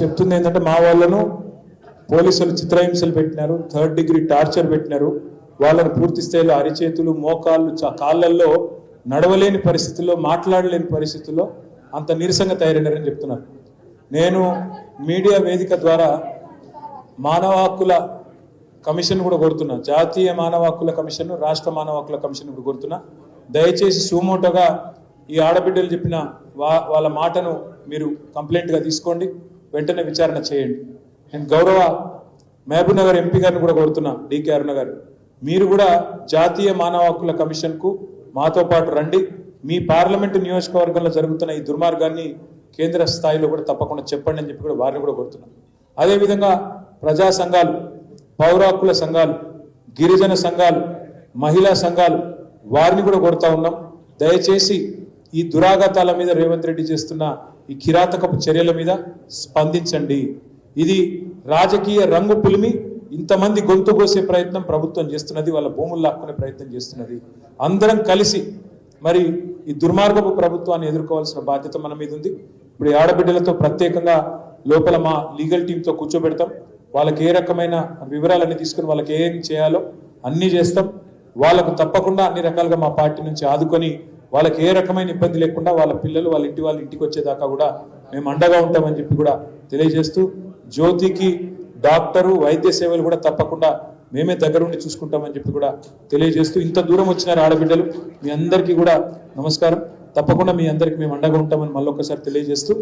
చెప్తుంది ఏంటంటే మా వాళ్ళను పోలీసులు చిత్రహింసలు పెట్టినారు, 3rd డిగ్రీ టార్చర్ పెట్టినారు, వాళ్ళని పూర్తి స్థాయిలో అరిచేతులు మోకాళ్ళు కాళ్ళల్లో నడవలేని పరిస్థితుల్లో మాట్లాడలేని పరిస్థితుల్లో అంత నీరసంగా తయారైనారని చెప్తున్నారు. నేను మీడియా వేదిక ద్వారా మానవ హక్కుల కమిషన్ కూడా కోరుతున్నా, జాతీయ మానవ హక్కుల కమిషన్, రాష్ట్ర మానవ హక్కుల కమిషన్ కూడా కోరుతున్నా, దయచేసి సుమోటోగా ఈ ఆడబిడ్డలు చెప్పిన వాళ్ళ మాటను మీరు కంప్లైంట్గా తీసుకోండి, వెంటనే విచారణ చేయండి. నేను గౌరవ మహబూబ్ నగర్ ఎంపీ గారిని కూడా కోరుతున్నా, డికే అరుణ గారు, మీరు కూడా జాతీయ మానవ హక్కుల కమిషన్కు మాతో పాటు రండి. మీ పార్లమెంటు నియోజకవర్గంలో జరుగుతున్న ఈ దుర్మార్గాన్ని కేంద్ర స్థాయిలో కూడా తప్పకుండా చెప్పండి అని చెప్పి కూడా వారిని కూడా కోరుతున్నాం. అదేవిధంగా ప్రజా సంఘాలు, పౌర హక్కుల సంఘాలు, గిరిజన సంఘాలు, మహిళా సంఘాలు, వారిని కూడా కోరుతా ఉన్నాం, దయచేసి ఈ దురాఘాతాల మీద రేవంత్ రెడ్డి చేస్తున్న ఈ కిరాతకపు చర్యల మీద స్పందించండి. ఇది రాజకీయ రంగు పులిమి ఇంతమంది గొంతు కోసే ప్రయత్నం ప్రభుత్వం చేస్తున్నది, వాళ్ళ భూములు లాక్కునే ప్రయత్నం చేస్తున్నది. అందరం కలిసి మరి ఈ దుర్మార్గపు ప్రభుత్వాన్ని ఎదుర్కోవాల్సిన బాధ్యత మన మీద ఉంది. ఇప్పుడు ఈ ఆడబిడ్డలతో ప్రత్యేకంగా లోపల మా లీగల్ టీంతో కూర్చోబెడతాం, వాళ్ళకి ఏ రకమైన వివరాలన్నీ తీసుకుని వాళ్ళకి ఏం చేయాలో అన్నీ చేస్తాం. వాళ్ళకు తప్పకుండా అన్ని రకాలుగా మా పార్టీ నుంచి ఆదుకొని వాళ్ళకి ఏ రకమైన ఇబ్బంది లేకుండా వాళ్ళ పిల్లలు వాళ్ళ ఇంటికి వచ్చేదాకా కూడా మేము అండగా ఉంటామని చెప్పి కూడా తెలియజేస్తూ, జ్యోతికి డాక్టరు వైద్య సేవలు కూడా తప్పకుండా మేమే దగ్గరుండి చూసుకుంటామని చెప్పి కూడా తెలియజేస్తూ, ఇంత దూరం వచ్చినారు ఆడబిడ్డలు, మీ అందరికీ కూడా నమస్కారం. తప్పకుండా మీ అందరికీ మేము అండగా ఉంటామని మళ్ళొకసారి తెలియజేస్తూ